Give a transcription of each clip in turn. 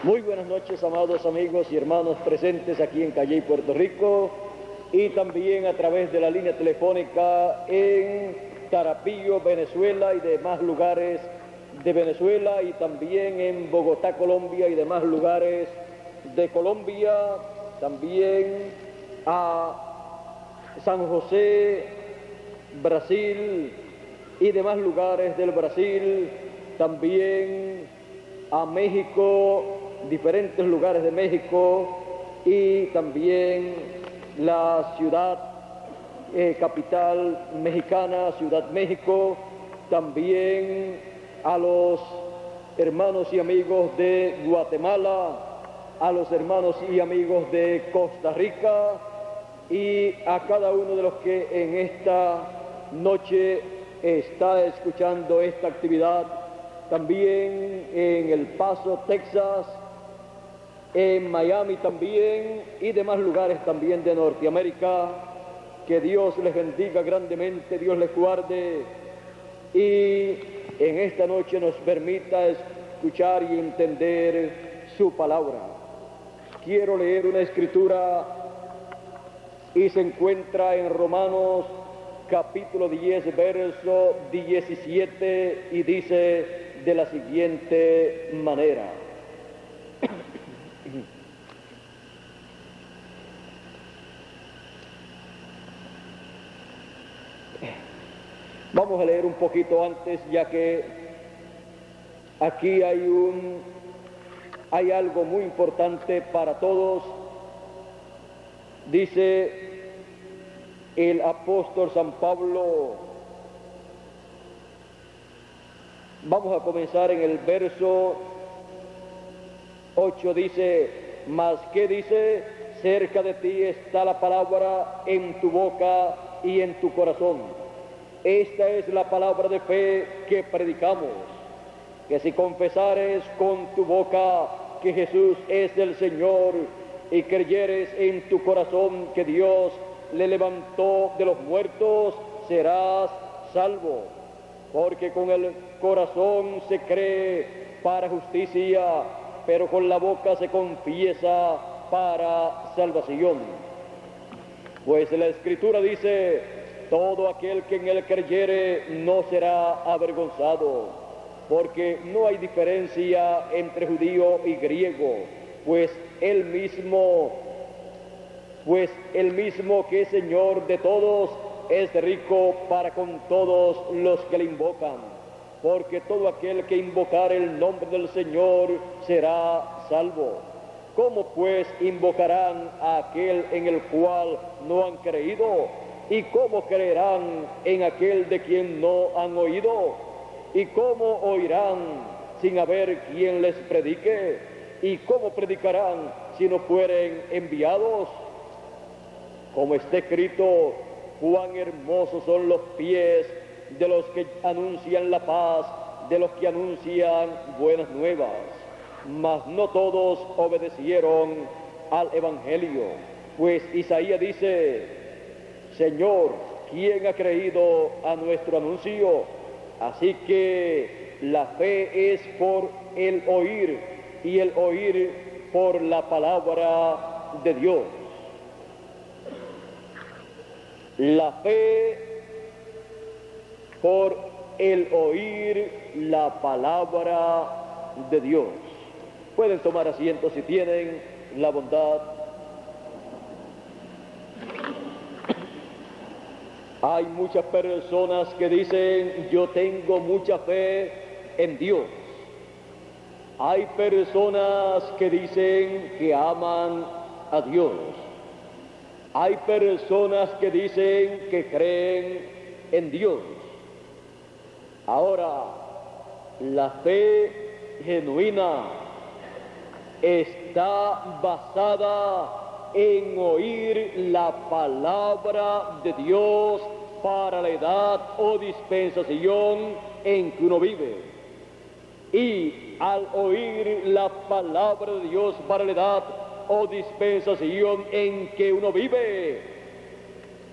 Muy buenas noches, amados amigos y hermanos presentes aquí en Calley, Puerto Rico, y también a través de la línea telefónica en Tarapillo, Venezuela, y demás lugares de Venezuela, y también en Bogotá, Colombia, y demás lugares de Colombia, también a San José, Brasil, y demás lugares del Brasil, también a México, diferentes lugares de México, y también la ciudad capital mexicana, Ciudad México, también a los hermanos y amigos de Guatemala, a los hermanos y amigos de Costa Rica, y a cada uno de los que en esta noche está escuchando esta actividad, también en El Paso, Texas, en Miami también, y demás lugares también de Norteamérica. Que Dios les bendiga grandemente, Dios les guarde, y en esta noche nos permita escuchar y entender su palabra. Quiero leer una escritura y se encuentra en Romanos capítulo 10, verso 17, y dice de la siguiente manera: vamos a leer un poquito antes, ya que aquí hay algo muy importante para todos. Dice el apóstol San Pablo, vamos a comenzar en el verso 8, dice: mas ¿qué dice? Cerca de ti está la palabra, en tu boca y en tu corazón. Esta es la palabra de fe que predicamos, que si confesares con tu boca que Jesús es el Señor y creyeres en tu corazón que Dios le levantó de los muertos, serás salvo. Porque con el corazón se cree para justicia, pero con la boca se confiesa para salvación. Pues la Escritura dice: todo aquel que en él creyere no será avergonzado, porque no hay diferencia entre judío y griego, pues el mismo que es Señor de todos es rico para con todos los que le invocan, porque todo aquel que invocare el nombre del Señor será salvo. ¿Cómo pues invocarán a aquel en el cual no han creído? ¿Y cómo creerán en aquel de quien no han oído? ¿Y cómo oirán sin haber quien les predique? ¿Y cómo predicarán si no fueren enviados? Como está escrito: cuán hermosos son los pies de los que anuncian la paz, de los que anuncian buenas nuevas. Mas no todos obedecieron al evangelio. Pues Isaías dice: Señor, ¿quién ha creído a nuestro anuncio? Así que la fe es por el oír, y el oír por la palabra de Dios. La fe por el oír la palabra de Dios. Pueden tomar asiento si tienen la bondad. Hay muchas personas que dicen: yo tengo mucha fe en Dios. Hay personas que dicen que aman a Dios. Hay personas que dicen que creen en Dios. Ahora, la fe genuina está basada en oír la palabra de Dios para la edad o dispensación en que uno vive. Y al oír la palabra de Dios para la edad o dispensación en que uno vive,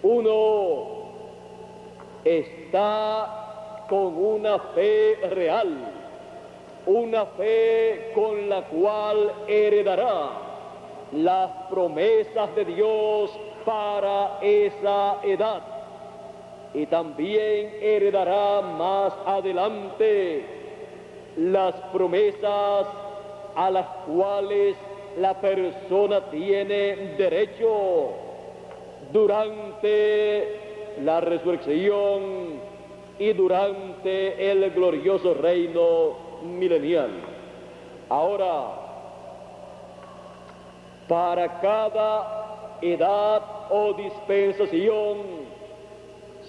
uno está con una fe real, una fe con la la cual heredará las promesas de Dios para esa edad. Y también heredará más adelante las promesas a las cuales la persona tiene derecho durante la resurrección y durante el glorioso reino milenial. Ahora, para cada edad o dispensación,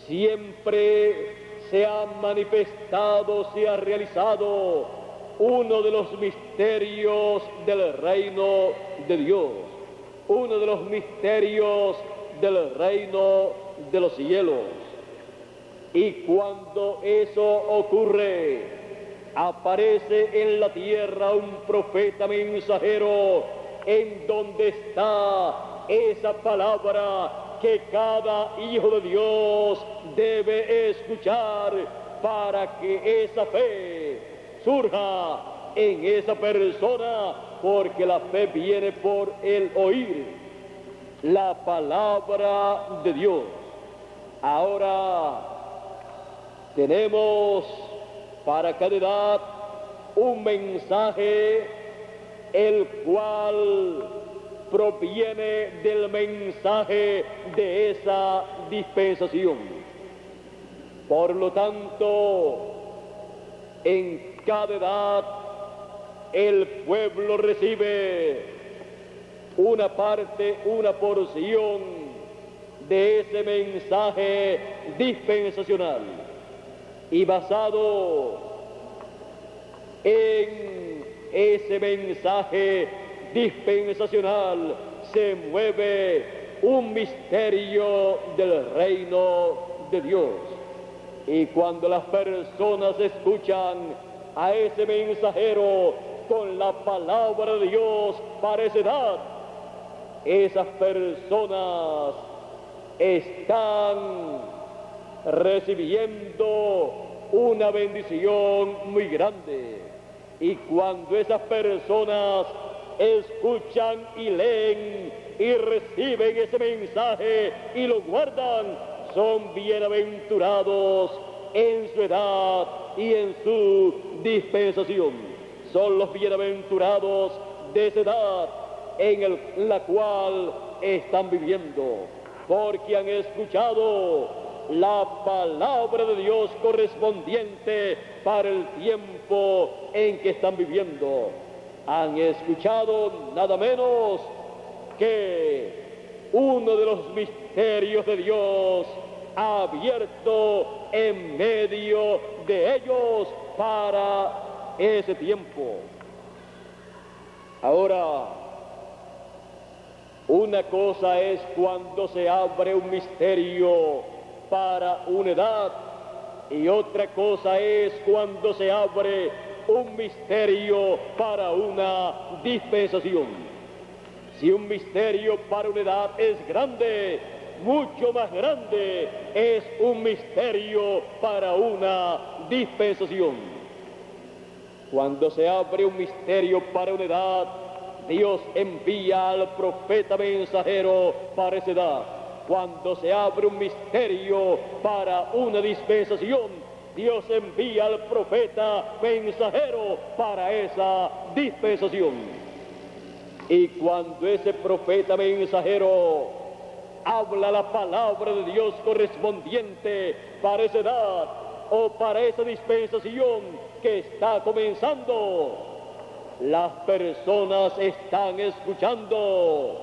siempre se ha manifestado, se ha realizado uno de los misterios del reino de Dios, uno de los misterios del reino de los cielos. Y cuando eso ocurre, aparece en la tierra un profeta mensajero en donde está esa palabra que cada hijo de Dios debe escuchar para que esa fe surja en esa persona, porque la fe viene por el oír la palabra de Dios. Ahora tenemos para cada edad un mensaje, el cual proviene del mensaje de esa dispensación. Por lo tanto, en cada edad el pueblo recibe una parte, una porción de ese mensaje dispensacional, y basado en ese mensaje dispensacional se mueve un misterio del reino de Dios. Y cuando las personas escuchan a ese mensajero con la palabra de Dios para esa edad, esas personas están recibiendo una bendición muy grande. Y cuando esas personas escuchan y leen y reciben ese mensaje y lo guardan, son bienaventurados en su edad y en su dispensación. Son los bienaventurados de esa edad en la cual están viviendo, porque han escuchado la palabra de Dios correspondiente para el tiempo en que están viviendo. Han escuchado nada menos que uno de los misterios de Dios abierto en medio de ellos para ese tiempo. Ahora, una cosa es cuando se abre un misterio para una edad, y otra cosa es cuando se abre un misterio para una dispensación. Si un misterio para una edad es grande, mucho más grande es un misterio para una dispensación. Cuando se abre un misterio para una edad, Dios envía al profeta mensajero para esa edad. Cuando se abre un misterio para una dispensación, Dios envía al profeta mensajero para esa dispensación. Y cuando ese profeta mensajero habla la palabra de Dios correspondiente para esa edad o para esa dispensación que está comenzando, las personas están escuchando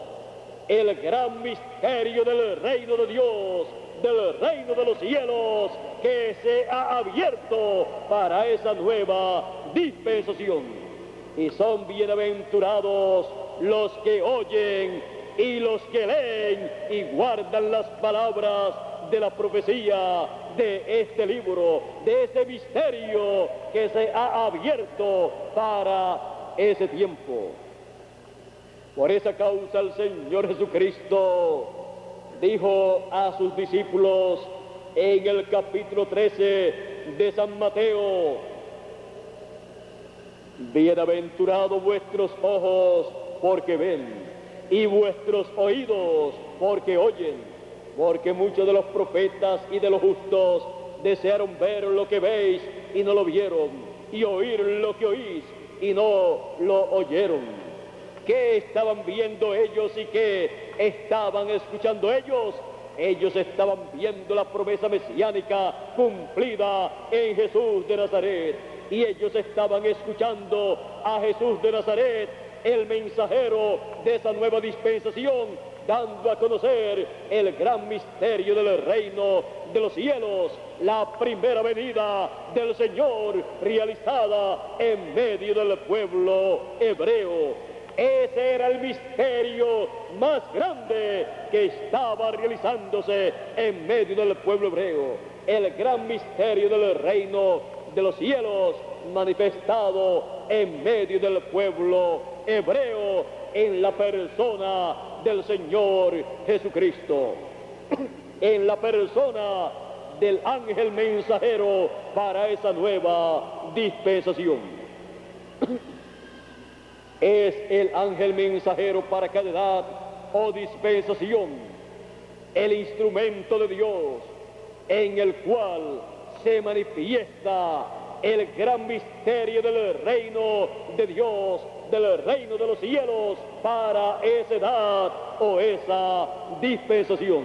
el gran misterio del reino de Dios, del reino de los cielos, que se ha abierto para esa nueva dispensación. Y son bienaventurados los que oyen y los que leen y guardan las palabras de la profecía de este libro, de ese misterio que se ha abierto para ese tiempo. Por esa causa el Señor Jesucristo dijo a sus discípulos en el capítulo 13 de San Mateo: Bienaventurados vuestros ojos, porque ven, y vuestros oídos, porque oyen, porque muchos de los profetas y de los justos desearon ver lo que veis y no lo vieron, y oír lo que oís y no lo oyeron. ¿Qué estaban viendo ellos y qué estaban escuchando ellos? Ellos estaban viendo la promesa mesiánica cumplida en Jesús de Nazaret. Y ellos estaban escuchando a Jesús de Nazaret, el mensajero de esa nueva dispensación, dando a conocer el gran misterio del reino de los cielos, la primera venida del Señor realizada en medio del pueblo hebreo. Ese era el misterio más grande que estaba realizándose en medio del pueblo hebreo, el gran misterio del reino de los cielos manifestado en medio del pueblo hebreo en la persona del Señor Jesucristo, en la persona del ángel mensajero para esa nueva dispensación. Es el ángel mensajero para cada edad o dispensación, el instrumento de Dios en el cual se manifiesta el gran misterio del reino de Dios, del reino de los cielos para esa edad o esa dispensación.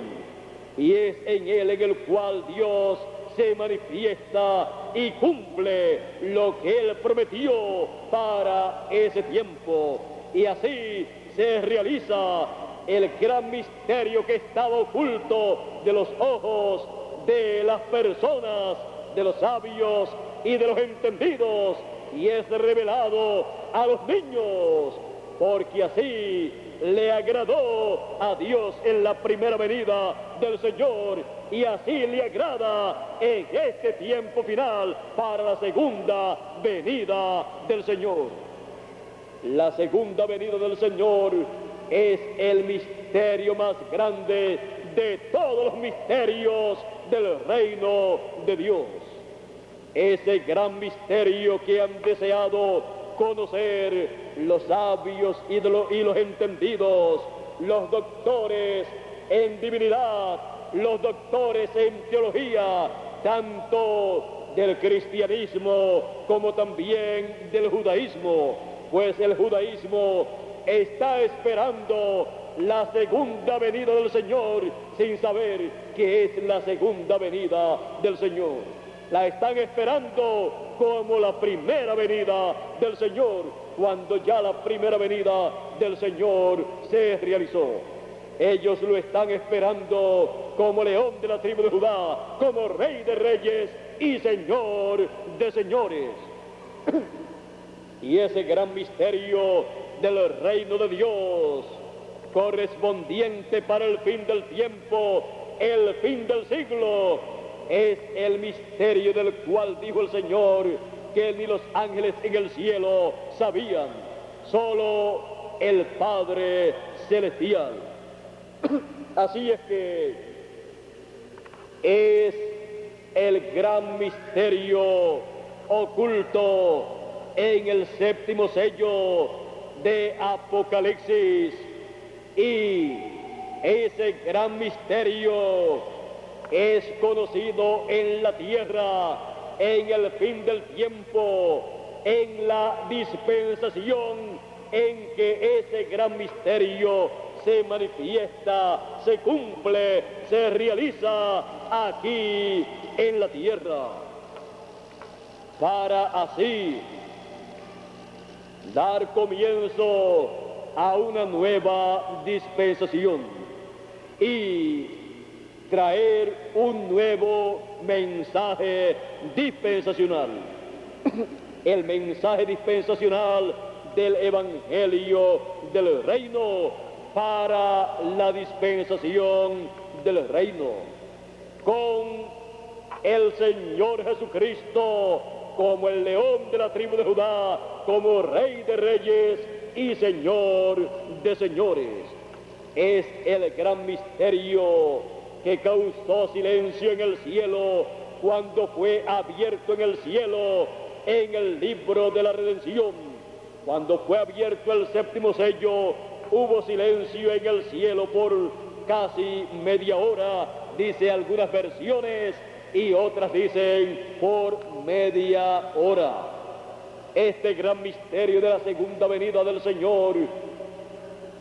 Y es en él en el cual Dios se manifiesta y cumple lo que él prometió para ese tiempo. Y así se realiza el gran misterio que estaba oculto de los ojos de las personas, de los sabios y de los entendidos, y es revelado a los niños, porque así le agradó a Dios en la primera venida del Señor, y así le agrada en este tiempo final para la segunda venida del Señor. La segunda venida del Señor es el misterio más grande de todos los misterios del reino de Dios. Ese gran misterio que han deseado conocer los sabios y los entendidos, los doctores en divinidad, los doctores en teología, tanto del cristianismo como también del judaísmo, pues el judaísmo está esperando la segunda venida del Señor sin saber qué es la segunda venida del Señor. La están esperando como la primera venida del Señor, cuando ya la primera venida del Señor se realizó. Ellos lo están esperando como león de la tribu de Judá, como rey de reyes y señor de señores. Y ese gran misterio del reino de Dios, correspondiente para el fin del tiempo, el fin del siglo, es el misterio del cual dijo el Señor que ni los ángeles en el cielo sabían, solo el Padre Celestial. Así es que es el gran misterio oculto en el séptimo sello de Apocalipsis, y ese gran misterio es conocido en la tierra en el fin del tiempo, en la dispensación en que ese gran misterio se manifiesta, se cumple, se realiza aquí en la tierra, para así dar comienzo a una nueva dispensación y traer un nuevo mensaje dispensacional, el mensaje dispensacional del Evangelio del Reino para la dispensación del Reino, con el Señor Jesucristo como el león de la tribu de Judá, como Rey de reyes y Señor de señores. Es el gran misterio que causó silencio en el cielo cuando fue abierto en el cielo en el libro de la redención. Cuando fue abierto el séptimo sello, hubo silencio en el cielo por casi media hora, dice algunas versiones, y otras dicen por media hora. Este gran misterio de la segunda venida del Señor,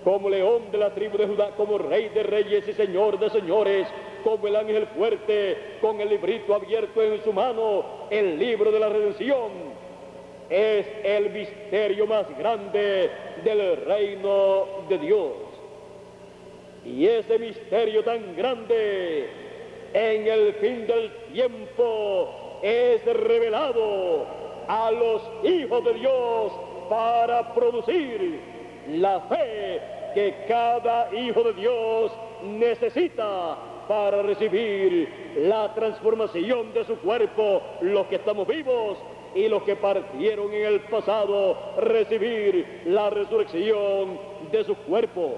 como león de la tribu de Judá, como rey de reyes y señor de señores, como el ángel fuerte, con el librito abierto en su mano, el libro de la redención, es el misterio más grande del reino de Dios. Y ese misterio tan grande, en el fin del tiempo, es revelado a los hijos de Dios para producir la fe que cada hijo de Dios necesita para recibir la transformación de su cuerpo, los que estamos vivos y los que partieron en el pasado, recibir la resurrección de sus cuerpos.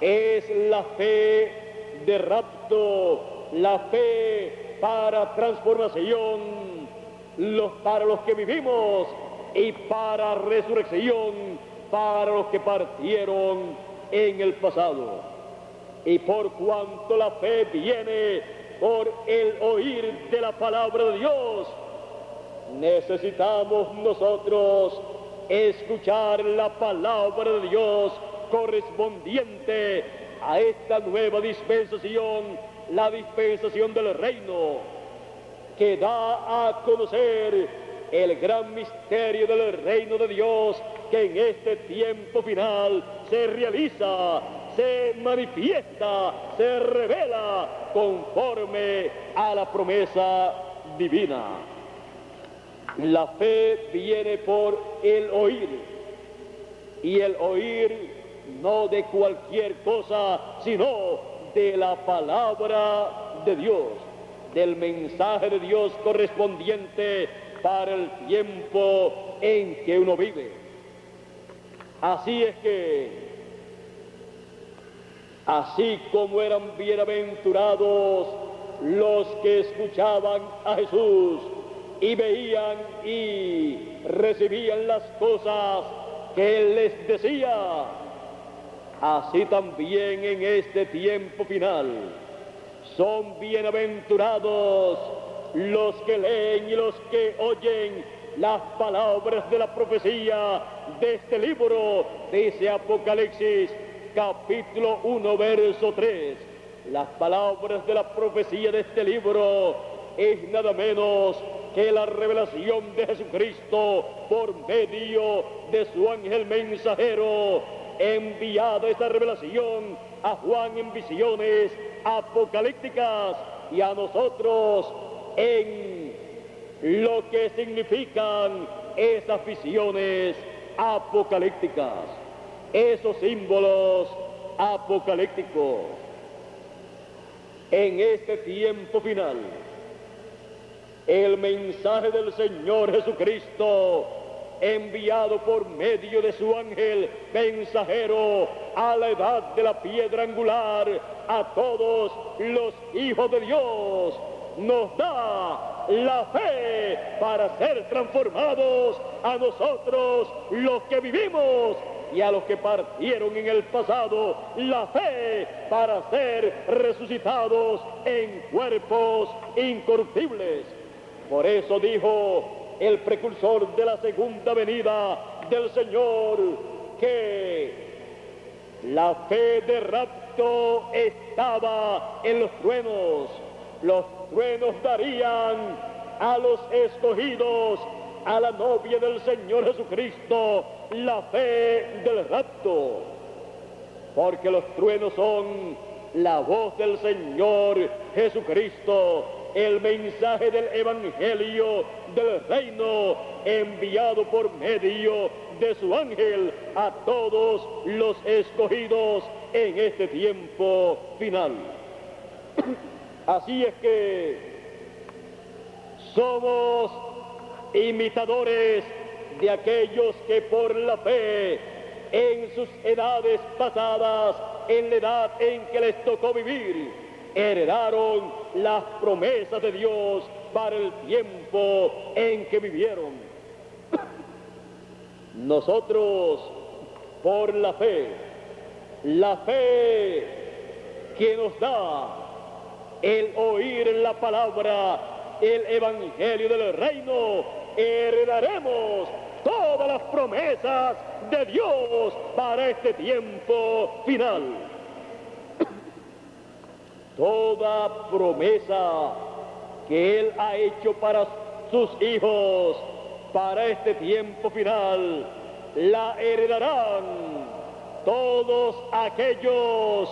Es la fe de rapto, la fe para transformación, para los que vivimos, y para resurrección para los que partieron en el pasado. Y por cuanto la fe viene por el oír de la palabra de Dios, necesitamos nosotros escuchar la palabra de Dios correspondiente a esta nueva dispensación, la dispensación del reino, que da a conocer el gran misterio del reino de Dios, que en este tiempo final se realiza, se manifiesta, se revela conforme a la promesa divina. La fe viene por el oír, y el oír no de cualquier cosa, sino de la palabra de Dios, del mensaje de Dios correspondiente para el tiempo en que uno vive. Así es que, así como eran bienaventurados los que escuchaban a Jesús y veían y recibían las cosas que Él les decía, así también en este tiempo final son bienaventurados los que leen y los que oyen las palabras de la profecía de este libro, dice Apocalipsis capítulo 1 verso 3. Las palabras de la profecía de este libro es nada menos que la revelación de Jesucristo por medio de su ángel mensajero, enviada esa revelación a Juan en visiones apocalípticas y a nosotros en lo que significan esas visiones apocalípticas, esos símbolos apocalípticos. En este tiempo final, el mensaje del Señor Jesucristo, enviado por medio de su ángel mensajero a la edad de la piedra angular, a todos los hijos de Dios, nos da la fe para ser transformados, a nosotros los que vivimos y a los que partieron en el pasado, la fe para ser resucitados en cuerpos incorruptibles. Por eso dijo el precursor de la segunda venida del Señor que la fe de rapto estaba en los truenos. Los truenos darían a los escogidos, a la novia del Señor Jesucristo, la fe del rapto, porque los truenos son la voz del Señor Jesucristo, el mensaje del Evangelio del reino, enviado por medio de su ángel a todos los escogidos en este tiempo final. Así es que somos imitadores de aquellos que por la fe en sus edades pasadas, en la edad en que les tocó vivir, heredaron las promesas de Dios para el tiempo en que vivieron. Nosotros, por la fe que nos da el oír la palabra, el evangelio del reino, heredaremos todas las promesas de Dios para este tiempo final. Toda promesa que Él ha hecho para sus hijos para este tiempo final, la heredarán todos aquellos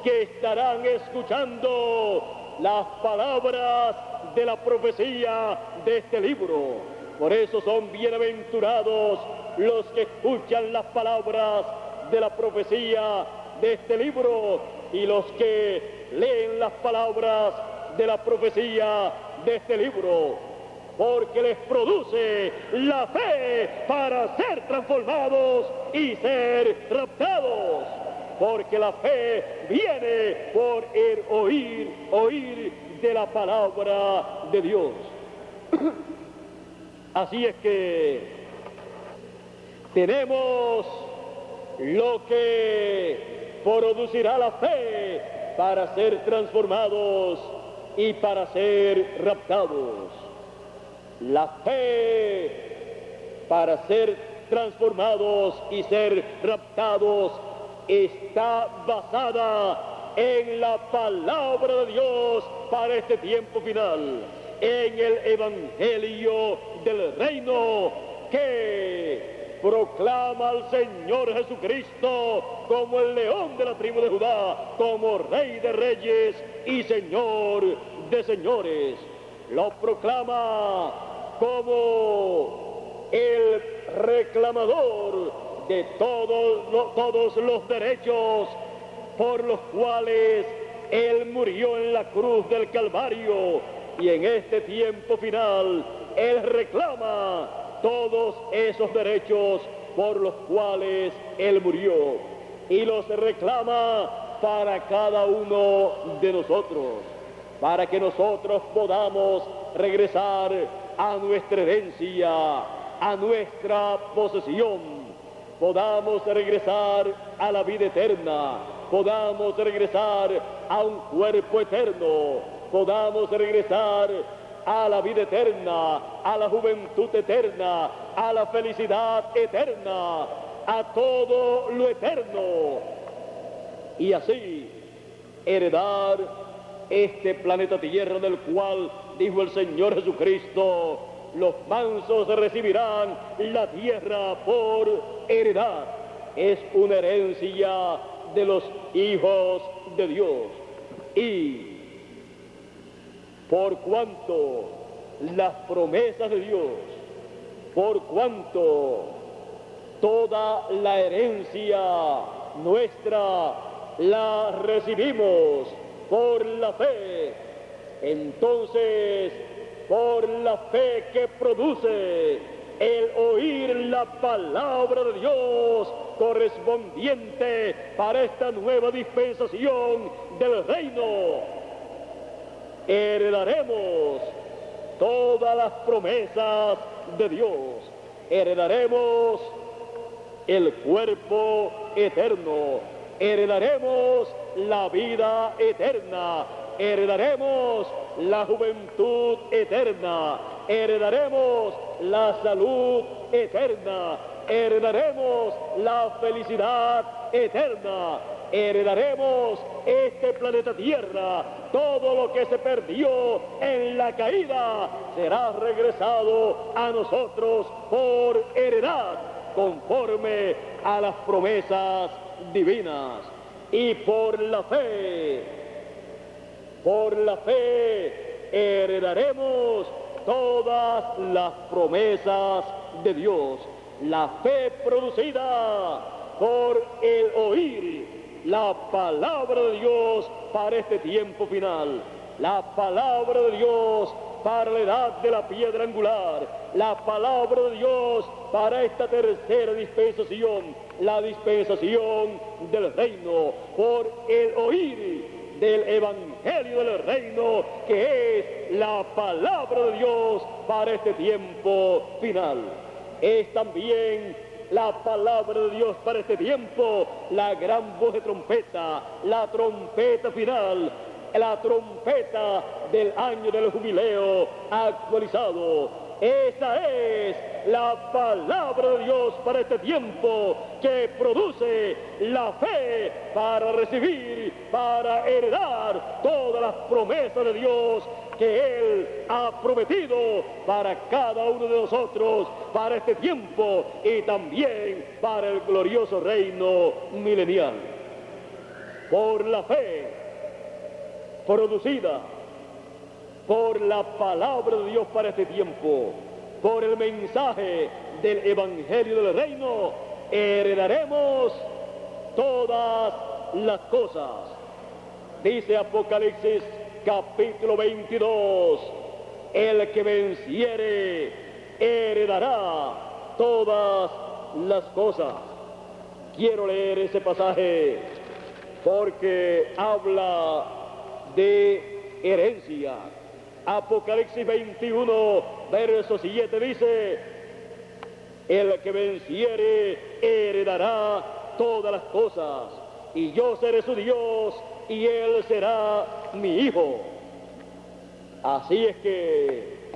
que estarán escuchando las palabras de la profecía de este libro. Por eso son bienaventurados los que escuchan las palabras de la profecía de este libro y los que leen las palabras de la profecía de este libro, porque les produce la fe para ser transformados y ser raptados, porque la fe viene por el oír de la palabra de Dios. Así es que tenemos lo que producirá la fe para ser transformados y para ser raptados. La fe para ser transformados y ser raptados está basada en la palabra de Dios para este tiempo final, en el evangelio del reino que proclama al Señor Jesucristo como el león de la tribu de Judá, como Rey de reyes y Señor de señores. Lo proclama como el reclamador de todos los derechos por los cuales Él murió en la cruz del Calvario, y en este tiempo final Él reclama todos esos derechos por los cuales Él murió, y los reclama para cada uno de nosotros, para que nosotros podamos regresar a nuestra herencia, a nuestra posesión, podamos regresar a la vida eterna, podamos regresar a un cuerpo eterno, podamos regresar a la vida eterna, a la juventud eterna, a la felicidad eterna, a todo lo eterno, y así heredar este planeta Tierra, del cual dijo el Señor Jesucristo: los mansos recibirán la tierra por heredad. Es una herencia de los hijos de Dios. Y por cuanto las promesas de Dios, por cuanto toda la herencia nuestra la recibimos por la fe, entonces por la fe que produce el oír la palabra de Dios correspondiente para esta nueva dispensación del reino, heredaremos todas las promesas de Dios, heredaremos el cuerpo eterno, heredaremos la vida eterna, heredaremos la juventud eterna, heredaremos la salud eterna, heredaremos la felicidad eterna, heredaremos este planeta Tierra. Todo lo que se perdió en la caída será regresado a nosotros por heredad, conforme a las promesas divinas. Y por la fe heredaremos todas las promesas de Dios. La fe producida por el oír la palabra de Dios para este tiempo final, la palabra de Dios para la edad de la piedra angular, la palabra de Dios para esta tercera dispensación, la dispensación del reino, por el oír del Evangelio del Reino, que es la palabra de Dios para este tiempo final. Es también la palabra de Dios para este tiempo, la gran voz de trompeta, la trompeta final, la trompeta del año del jubileo actualizado. Esa es la palabra de Dios para este tiempo, que produce la fe para recibir, para heredar todas las promesas de Dios que Él ha prometido para cada uno de nosotros, para este tiempo y también para el glorioso reino milenial. Por la fe producida por la palabra de Dios para este tiempo, por el mensaje del Evangelio del Reino, heredaremos todas las cosas. Dice Apocalipsis capítulo 22, el que venciere heredará todas las cosas. Quiero leer ese pasaje porque habla de herencia. Apocalipsis 21, verso 7 dice: el que venciere heredará todas las cosas, y yo seré su Dios, y él será mi hijo. Así es que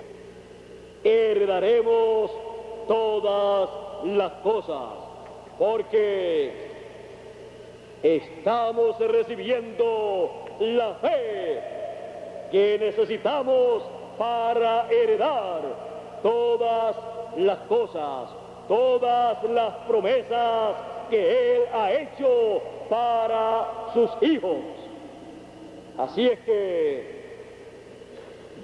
heredaremos todas las cosas, porque estamos recibiendo la fe que necesitamos para heredar todas las cosas, todas las promesas que Él ha hecho para sus hijos. Así es que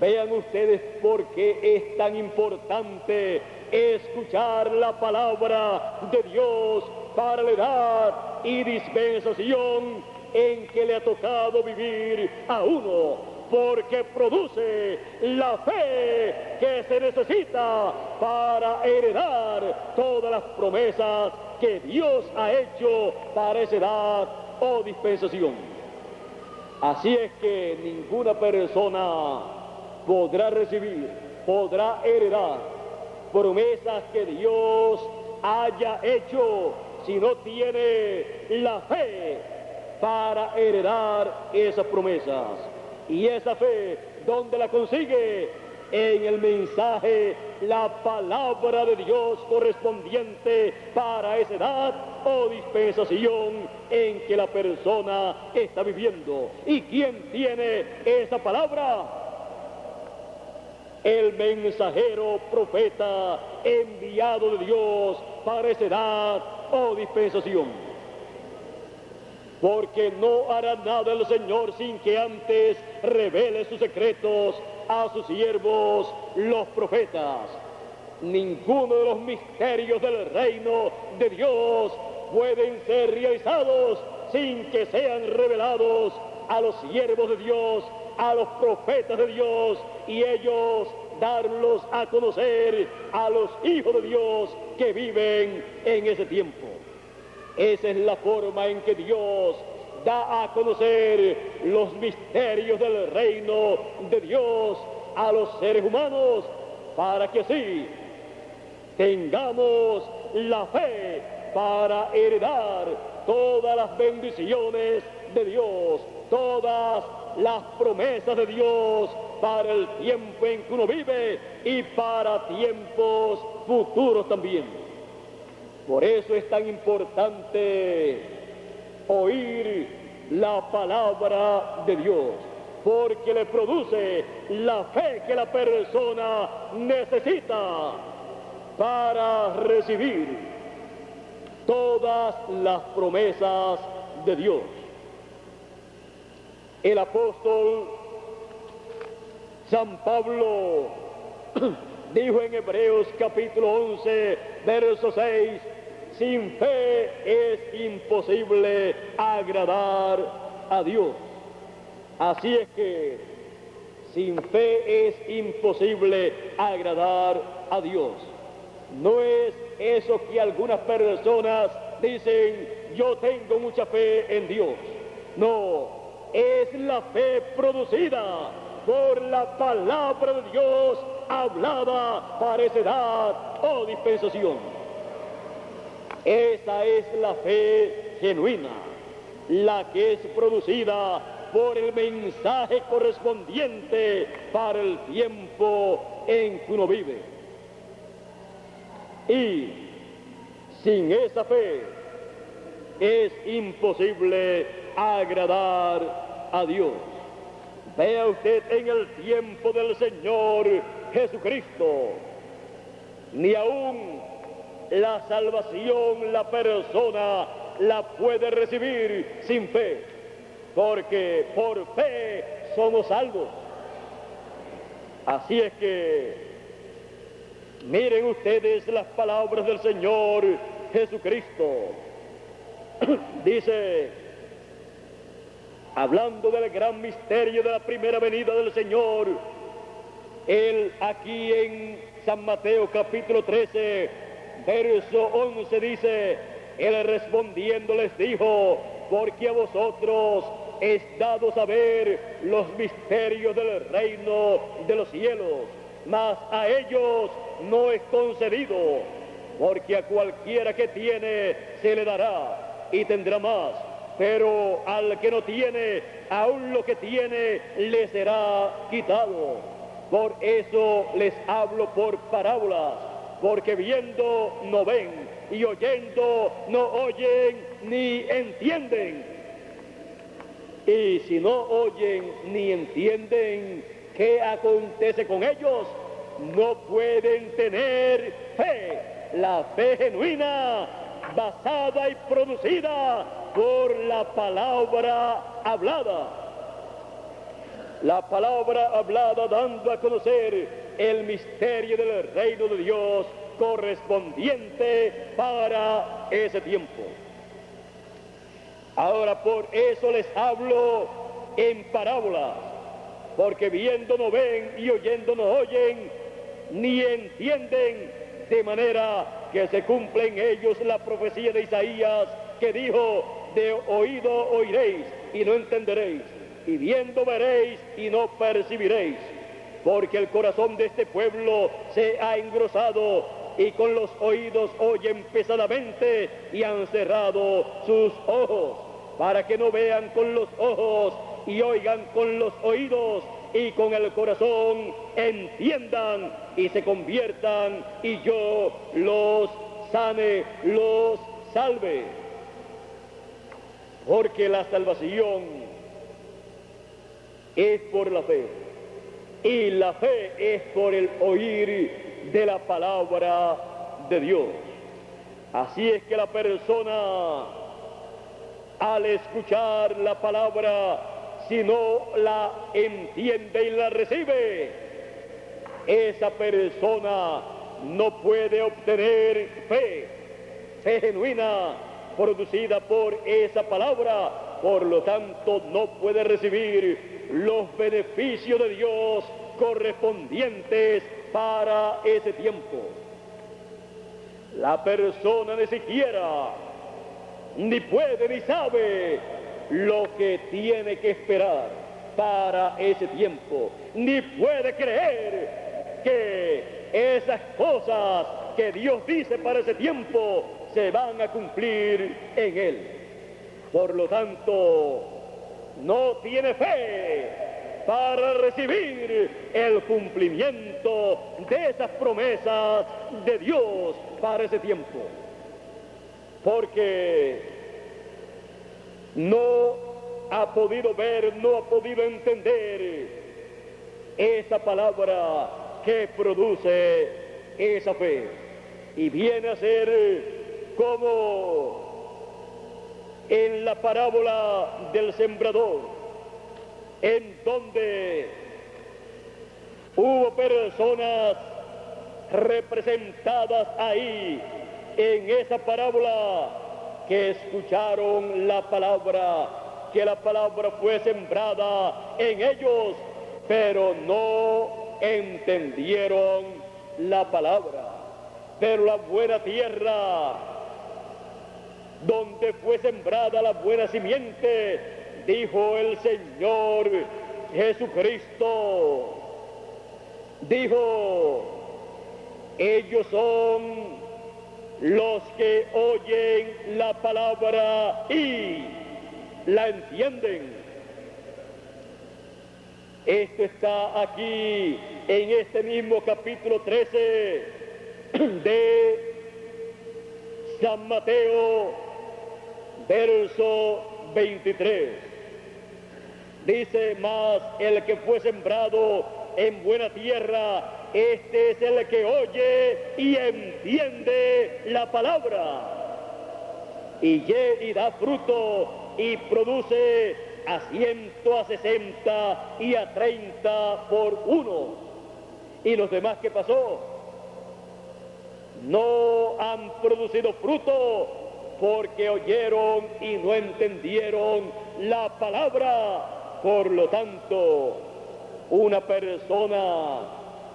vean ustedes por qué es tan importante escuchar la palabra de Dios para la edad y dispensación en que le ha tocado vivir a uno, porque produce la fe que se necesita para heredar todas las promesas que Dios ha hecho para esa edad o dispensación. Así es que ninguna persona podrá recibir, podrá heredar promesas que Dios haya hecho si no tiene la fe para heredar esas promesas. Y esa fe, ¿dónde la consigue? En el mensaje, la palabra de Dios correspondiente para esa edad o dispensación en que la persona está viviendo. ¿Y quién tiene esa palabra? El mensajero profeta enviado de Dios para esa edad o dispensación. Porque no hará nada el Señor sin que antes revele sus secretos a sus siervos, los profetas. Ninguno de los misterios del reino de Dios pueden ser realizados sin que sean revelados a los siervos de Dios, a los profetas de Dios, y ellos darlos a conocer a los hijos de Dios que viven en ese tiempo. Esa es la forma en que Dios da a conocer los misterios del reino de Dios a los seres humanos, para que así tengamos la fe para heredar todas las bendiciones de Dios, todas las promesas de Dios para el tiempo en que uno vive y para tiempos futuros también. Por eso es tan importante oír la palabra de Dios, porque le produce la fe que la persona necesita para recibir todas las promesas de Dios. El apóstol San Pablo dijo en Hebreos capítulo 11, verso 6, sin fe es imposible agradar a Dios. Así es que sin fe es imposible agradar a Dios. No es eso que algunas personas dicen: yo tengo mucha fe en Dios. No, es la fe producida por la palabra de Dios hablada para esa edad o dispensación. Esa es la fe genuina, la que es producida por el mensaje correspondiente para el tiempo en que uno vive. Y sin esa fe es imposible agradar a Dios. Vea usted en el tiempo del Señor Jesucristo, ni aún la salvación la persona la puede recibir sin fe, porque por fe somos salvos. Así es que miren ustedes las palabras del Señor Jesucristo. Dice, hablando del gran misterio de la primera venida del Señor, él aquí en San Mateo capítulo 13, verso 11 dice, él respondiendo les dijo, porque a vosotros es dado saber los misterios del reino de los cielos, mas a ellos no es concedido, porque a cualquiera que tiene se le dará y tendrá más, pero al que no tiene, aún lo que tiene le será quitado. Por eso les hablo por parábolas, porque viendo no ven, y oyendo no oyen ni entienden. Y si no oyen ni entienden, ¿qué acontece con ellos? No pueden tener fe, la fe genuina, basada y producida por la palabra hablada. La palabra hablada dando a conocer el misterio del reino de Dios correspondiente para ese tiempo. Ahora por eso les hablo en parábolas, porque viendo no ven y oyendo no oyen, ni entienden, de manera que se cumple en ellos la profecía de Isaías, que dijo, de oído oiréis y no entenderéis, y viendo veréis y no percibiréis, porque el corazón de este pueblo se ha engrosado, y con los oídos oyen pesadamente, y han cerrado sus ojos, para que no vean con los ojos, y oigan con los oídos, y con el corazón entiendan, y se conviertan, y yo los sane, los salve. Porque la salvación es por la fe, y la fe es por el oír de la palabra de Dios. Así es que la persona, al escuchar la palabra, si no la entiende y la recibe, esa persona no puede obtener fe genuina producida por esa palabra, por lo tanto no puede recibir los beneficios de Dios correspondientes para ese tiempo. La persona ni siquiera ni puede ni sabe lo que tiene que esperar para ese tiempo, ni puede creer que esas cosas que Dios dice para ese tiempo se van a cumplir en él. Por lo tanto, no tiene fe para recibir el cumplimiento de esas promesas de Dios para ese tiempo, porque no ha podido ver, no ha podido entender esa palabra que produce esa fe, y viene a ser como en la parábola del sembrador, en donde hubo personas representadas ahí en esa parábola que escucharon la palabra, que la palabra fue sembrada en ellos, pero no entendieron la palabra. Pero la buena tierra, donde fue sembrada la buena simiente, dijo el Señor Jesucristo, dijo: ellos son los que oyen la palabra y la entienden. Esto está aquí en este mismo capítulo 13 de San Mateo, verso 23. Dice: mas el que fue sembrado en buena tierra, este es el que oye y entiende la palabra, y da fruto y produce a 100, a 60 y a 30 por uno. ¿Y los demás qué pasó? No han producido fruto porque oyeron y no entendieron la palabra. Por lo tanto, una persona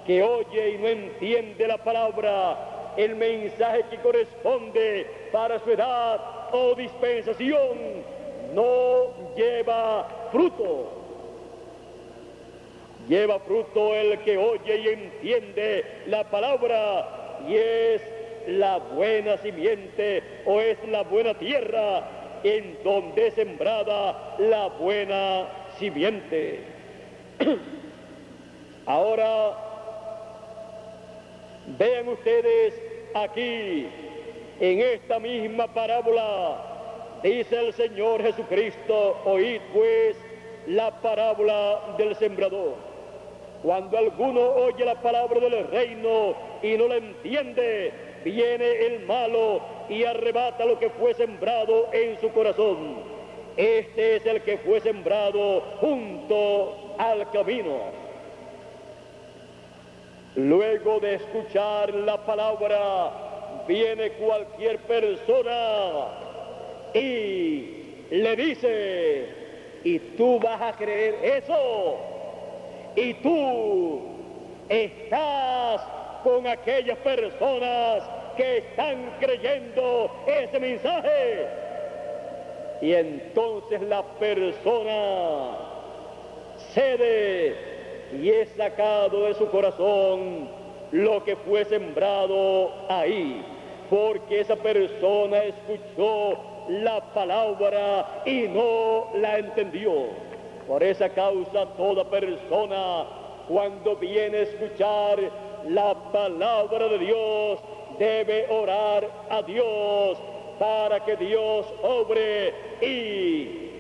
que oye y no entiende la palabra, el mensaje que corresponde para su edad o dispensación, no lleva fruto. Lleva fruto el que oye y entiende la palabra, y es la buena simiente, o es la buena tierra en donde es sembrada la buena simiente. Ahora, vean ustedes aquí, en esta misma parábola, dice el Señor Jesucristo: oíd pues la parábola del sembrador. Cuando alguno oye la palabra del reino y no la entiende, viene el malo y arrebata lo que fue sembrado en su corazón. Este es el que fue sembrado junto al camino. Luego de escuchar la palabra, viene cualquier persona y le dice: ¿y tú vas a creer eso? ¿Y tú estás con aquellas personas que están creyendo ese mensaje? Y entonces la persona cede y es sacado de su corazón lo que fue sembrado ahí, porque esa persona escuchó la palabra y no la entendió. Por esa causa, toda persona, cuando viene a escuchar la palabra de Dios, debe orar a Dios para que Dios obre y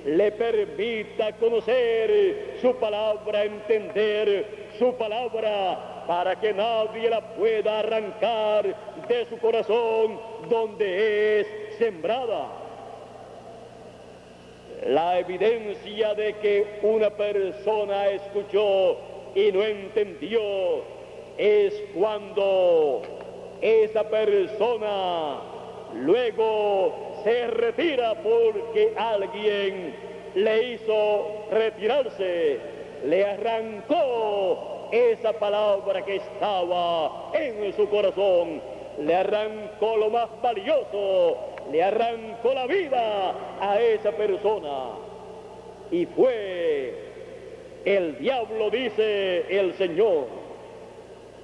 le permita conocer su palabra, entender su palabra, para que nadie la pueda arrancar de su corazón donde es sembrada. La evidencia de que una persona escuchó y no entendió es cuando esa persona luego se retira porque alguien le hizo retirarse, le arrancó esa palabra que estaba en su corazón, le arrancó lo más valioso, le arrancó la vida a esa persona. Y fue el diablo, dice el Señor.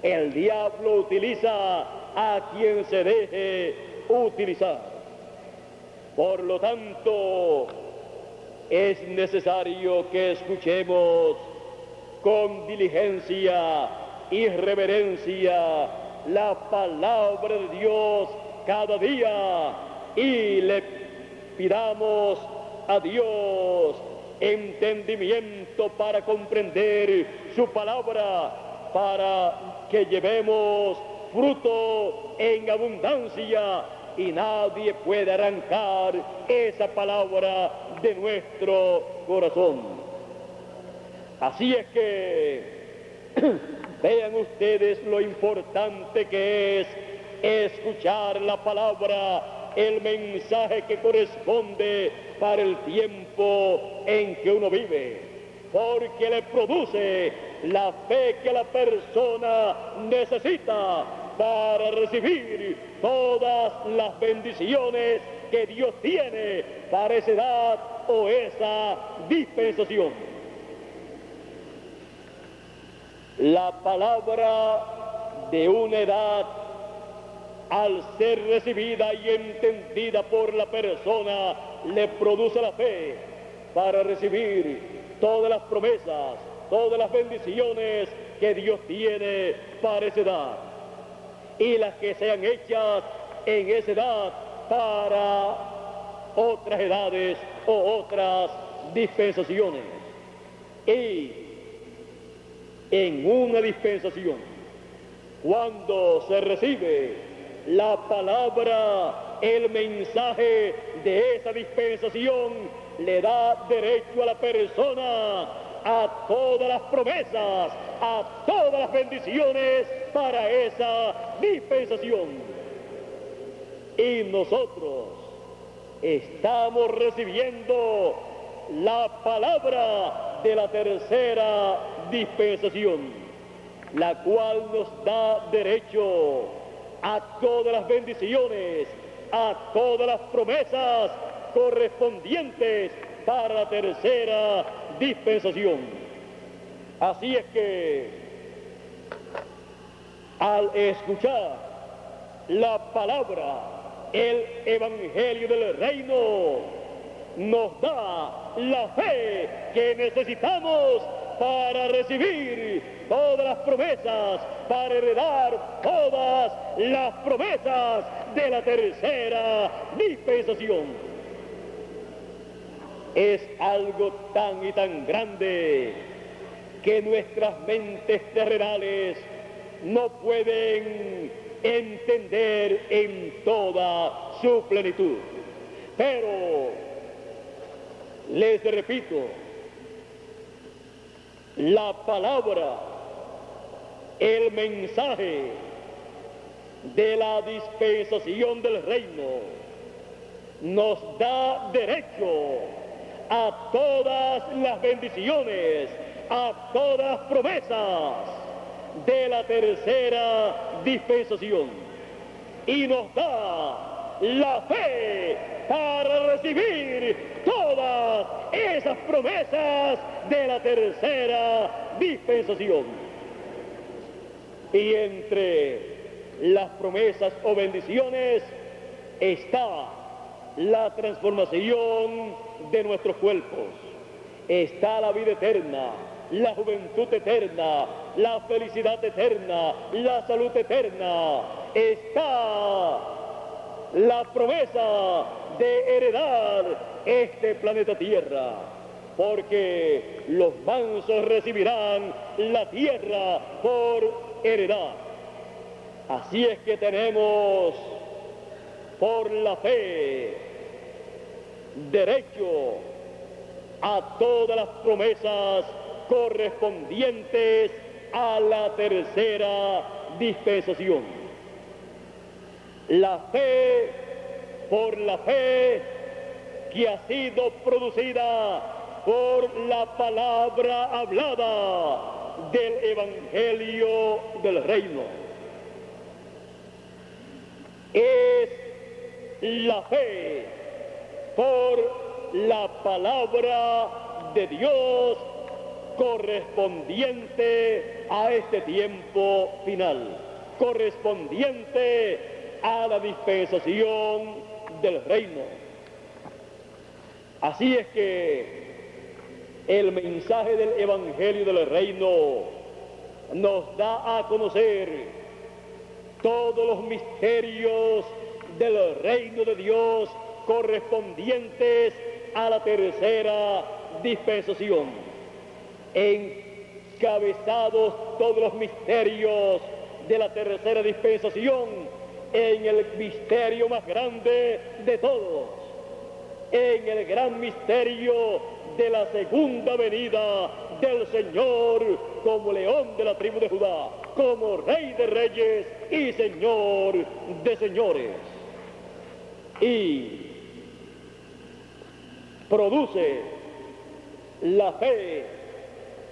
El diablo utiliza a quien se deje utilizar. Por lo tanto, es necesario que escuchemos con diligencia y reverencia la palabra de Dios cada día, y le pidamos a Dios entendimiento para comprender su palabra, para que llevemos fruto en abundancia y nadie puede arrancar esa palabra de nuestro corazón. Así es que vean ustedes lo importante que es escuchar la palabra, el mensaje que corresponde para el tiempo en que uno vive, porque le produce la fe que la persona necesita para recibir todas las bendiciones que Dios tiene para esa edad o esa dispensación. La palabra de una edad, al ser recibida y entendida por la persona, le produce la fe para recibir todas las promesas, todas las bendiciones que Dios tiene para esa edad, y las que sean hechas en esa edad para otras edades o otras dispensaciones. Y en una dispensación, cuando se recibe la palabra, el mensaje de esa dispensación, le da derecho a la persona a todas las promesas, a todas las bendiciones para esa dispensación. Y nosotros estamos recibiendo la palabra de la tercera dispensación, la cual nos da derecho a todas las bendiciones, a todas las promesas correspondientes para la tercera dispensación. Así es que, al escuchar la palabra, el Evangelio del Reino nos da la fe que necesitamos para recibir todas las promesas, para heredar todas las promesas de la tercera dispensación. Es algo tan y tan grande que nuestras mentes terrenales no pueden entender en toda su plenitud. Pero les repito, la palabra, el mensaje de la dispensación del reino nos da derecho a todas las bendiciones, a todas las promesas de la tercera dispensación, y nos da la fe para recibir todas esas promesas de la tercera dispensación. Y entre las promesas o bendiciones está la transformación de nuestros cuerpos, está la vida eterna, la juventud eterna, la felicidad eterna, la salud eterna, está la promesa de heredar este planeta Tierra, porque los mansos recibirán la tierra por heredad. Así es que tenemos por la fe derecho a todas las promesas correspondientes a la tercera dispensación. La fe, por la fe que ha sido producida por la palabra hablada del Evangelio del Reino. Es la fe por la palabra de Dios correspondiente a este tiempo final, correspondiente a la dispensación del reino. Así es que el mensaje del Evangelio del Reino nos da a conocer todos los misterios del reino de Dios correspondientes a la tercera dispensación, encabezados todos los misterios de la tercera dispensación en el misterio más grande de todos, en el gran misterio de la segunda venida del Señor como león de la tribu de Judá, como Rey de reyes y Señor de señores. Y produce la fe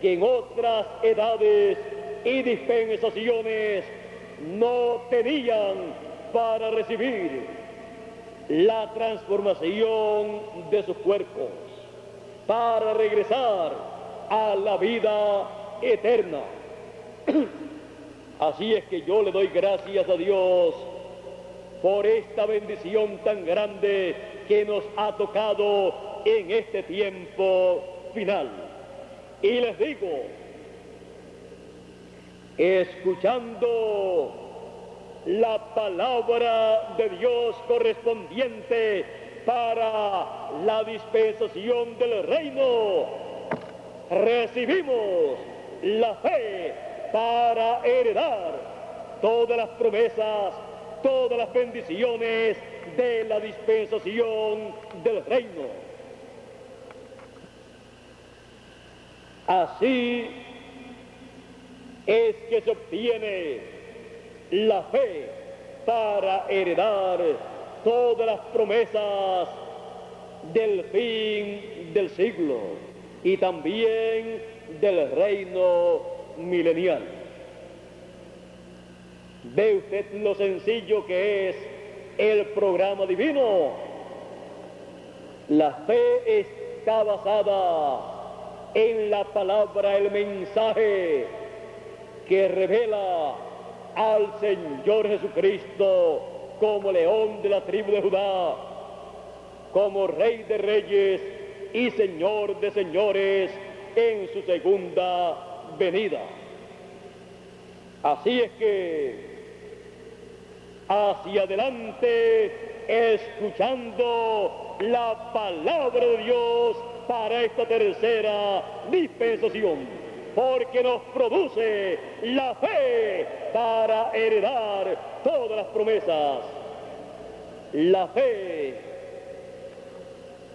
que en otras edades y dispensaciones no tenían para recibir la transformación de sus cuerpos para regresar a la vida eterna. Así es que yo le doy gracias a Dios por esta bendición tan grande que nos ha tocado en este tiempo final. Y les digo, escuchando la palabra de Dios correspondiente para la dispensación del reino, recibimos la fe para heredar todas las promesas, todas las bendiciones de la dispensación del reino. Así es que se obtiene la fe para heredar todas las promesas del fin del siglo y también del reino milenial. ¿Ve usted lo sencillo que es el programa divino? La fe está basada en la palabra, el mensaje que revela al Señor Jesucristo como león de la tribu de Judá, como Rey de reyes y Señor de señores en su segunda venida. Así es que hacia adelante, escuchando la palabra de Dios para esta tercera dispensación, porque nos produce la fe para heredar todas las promesas, la fe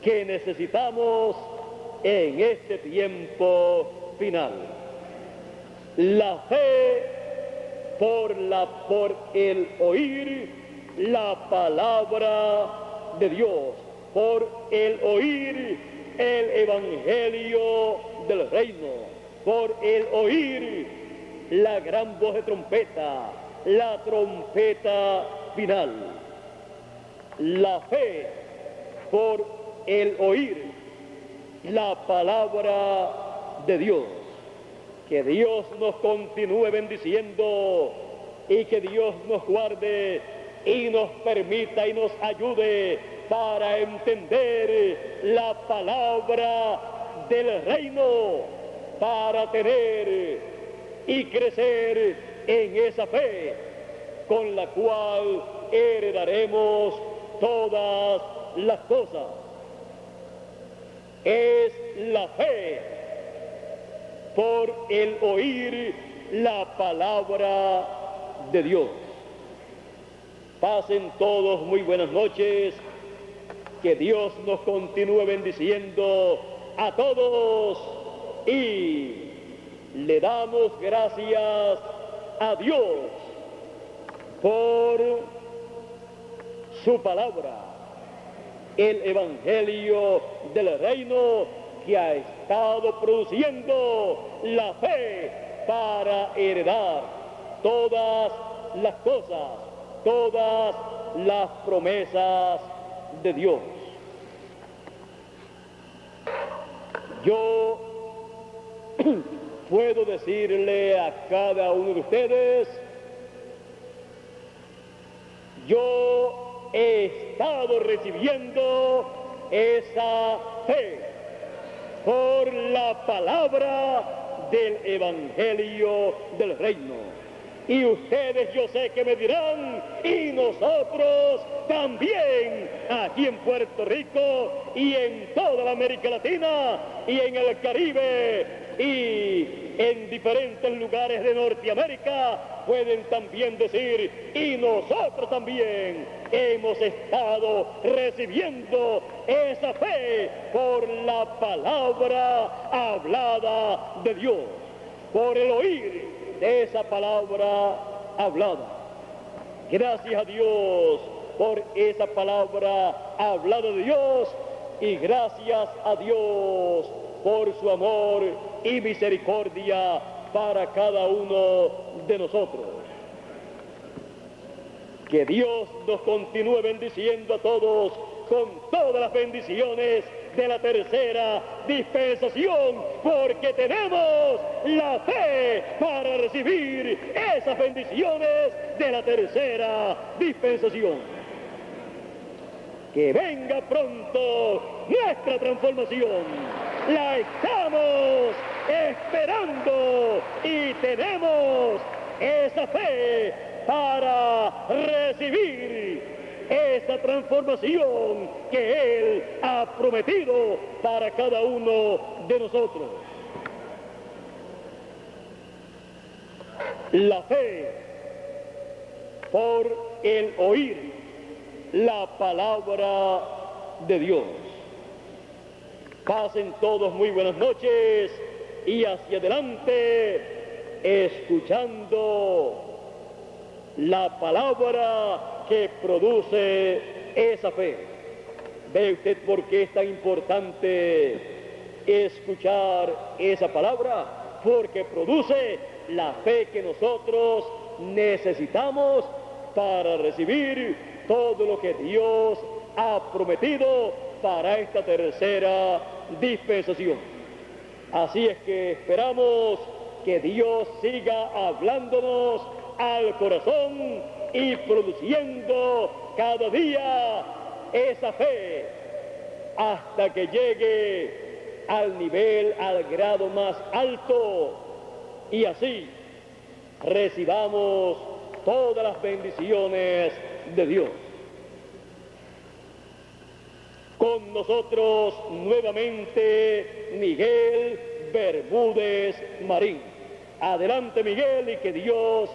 que necesitamos en este tiempo final, la fe por el oír la palabra de Dios, por el oír el evangelio del reino, por el oír la gran voz de trompeta, la trompeta final. La fe por el oír la palabra de Dios. Que Dios nos continúe bendiciendo y que Dios nos guarde y nos permita y nos ayude para entender la palabra del reino, para tener y crecer en esa fe con la cual heredaremos todas las cosas. Es la fe por el oír la palabra de Dios. Pasen todos muy buenas noches, que Dios nos continúe bendiciendo a todos y le damos gracias a Dios por su palabra, el evangelio del reino que ha estado produciendo la fe para heredar todas las cosas, todas las promesas de Dios. Yo puedo decirle a cada uno de ustedes, yo he estado recibiendo esa fe por la palabra del evangelio del reino. Y ustedes, yo sé que me dirán, y nosotros también, aquí en Puerto Rico y en toda la América Latina y en el Caribe y en diferentes lugares de Norteamérica, pueden también decir, y nosotros también hemos estado recibiendo esa fe por la palabra hablada de Dios, por el oír de esa palabra hablada. Gracias a Dios por esa palabra hablada de Dios y gracias a Dios por su amor y misericordia para cada uno de nosotros. Que Dios nos continúe bendiciendo a todos con todas las bendiciones de la tercera dispensación, porque tenemos la fe para recibir esas bendiciones de la tercera dispensación. Que venga pronto nuestra transformación. La estamos esperando y tenemos esa fe para recibir esa transformación que Él ha prometido para cada uno de nosotros. La fe por el oír la palabra de Dios. Pasen todos muy buenas noches y hacia adelante escuchando la palabra que produce esa fe. ¿Ve usted por qué es tan importante escuchar esa palabra? Porque produce la fe que nosotros necesitamos para recibir todo lo que Dios ha prometido para esta tercera dispensación. Así es que esperamos que Dios siga hablándonos al corazón y produciendo cada día esa fe hasta que llegue al nivel, al grado más alto, y así recibamos todas las bendiciones de Dios. Con nosotros nuevamente Miguel Bermúdez Marín. Adelante, Miguel, y que Dios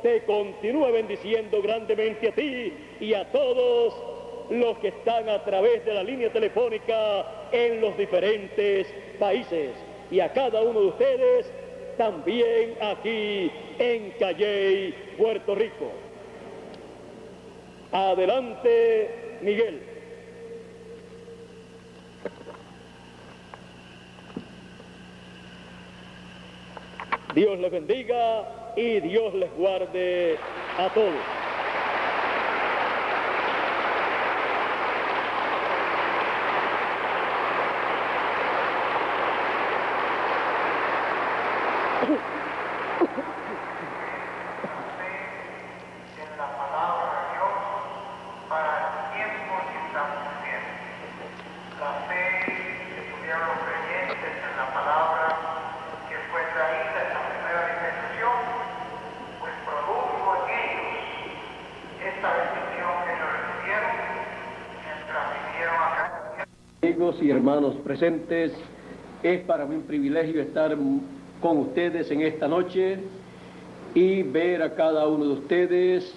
te continúe bendiciendo grandemente a ti y a todos los que están a través de la línea telefónica en los diferentes países, y a cada uno de ustedes también aquí en Calley, Puerto Rico. Adelante, Miguel. Dios les bendiga y Dios les guarde a todos. Amigos y hermanos presentes, es para mí un privilegio estar con ustedes en esta noche y ver a cada uno de ustedes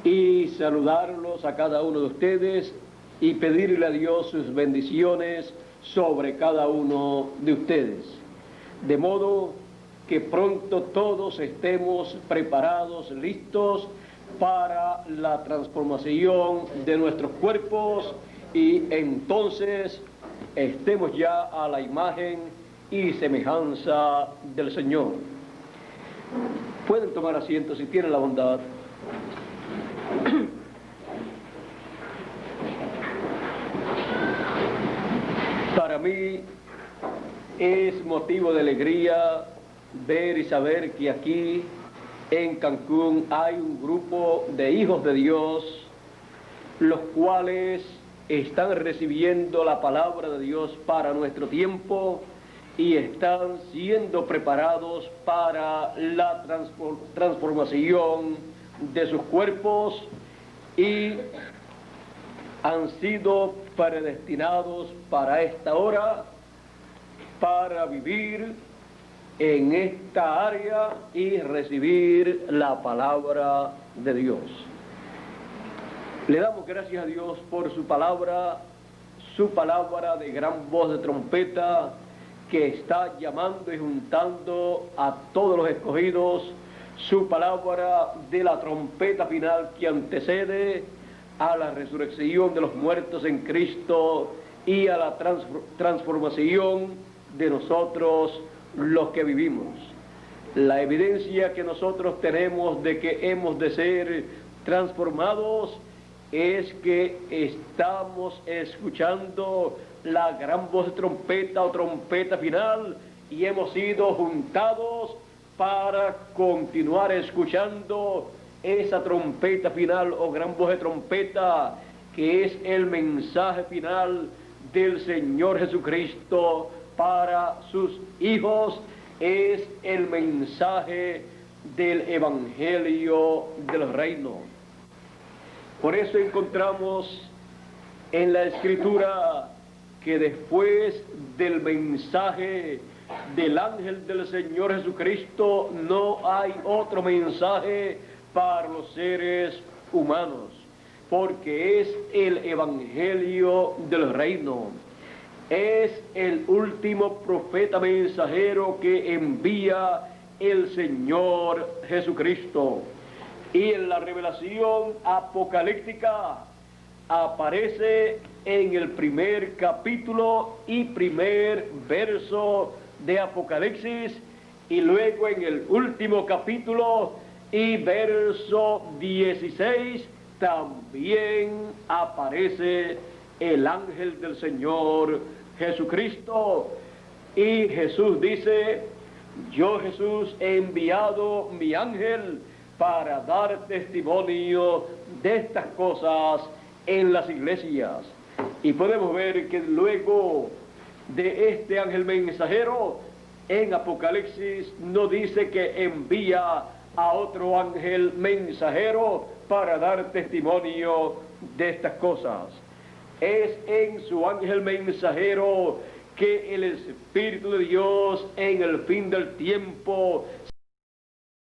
y saludarlos a cada uno de ustedes y pedirle a Dios sus bendiciones sobre cada uno de ustedes, de modo que pronto todos estemos preparados, listos para la transformación de nuestros cuerpos, y entonces estemos ya a la imagen y semejanza del Señor. Pueden tomar asiento si tienen la bondad. Para mí es motivo de alegría ver y saber que aquí en Cancún hay un grupo de hijos de Dios, los cuales están recibiendo la palabra de Dios para nuestro tiempo y están siendo preparados para la transformación de sus cuerpos y han sido predestinados para esta hora, para vivir en esta área y recibir la palabra de Dios. Le damos gracias a Dios por su palabra de gran voz de trompeta que está llamando y juntando a todos los escogidos, su palabra de la trompeta final que antecede a la resurrección de los muertos en Cristo y a la transformación de nosotros los que vivimos. La evidencia que nosotros tenemos de que hemos de ser transformados es que estamos escuchando la gran voz de trompeta o trompeta final y hemos sido juntados para continuar escuchando esa trompeta final o gran voz de trompeta que es el mensaje final del Señor Jesucristo para sus hijos, es el mensaje del Evangelio del Reino. Por eso encontramos en la Escritura que después del mensaje del ángel del Señor Jesucristo no hay otro mensaje para los seres humanos, porque es el Evangelio del Reino. Es el último profeta mensajero que envía el Señor Jesucristo. Y en la revelación apocalíptica aparece en el primer capítulo y primer verso de Apocalipsis, y luego en el último capítulo y verso 16 también aparece el ángel del Señor Jesucristo. Y Jesús dice: yo, Jesús, he enviado mi ángel para dar testimonio de estas cosas en las iglesias. Y podemos ver que luego de este ángel mensajero, en Apocalipsis no dice que envía a otro ángel mensajero para dar testimonio de estas cosas. Es en su ángel mensajero que el Espíritu de Dios en el fin del tiempo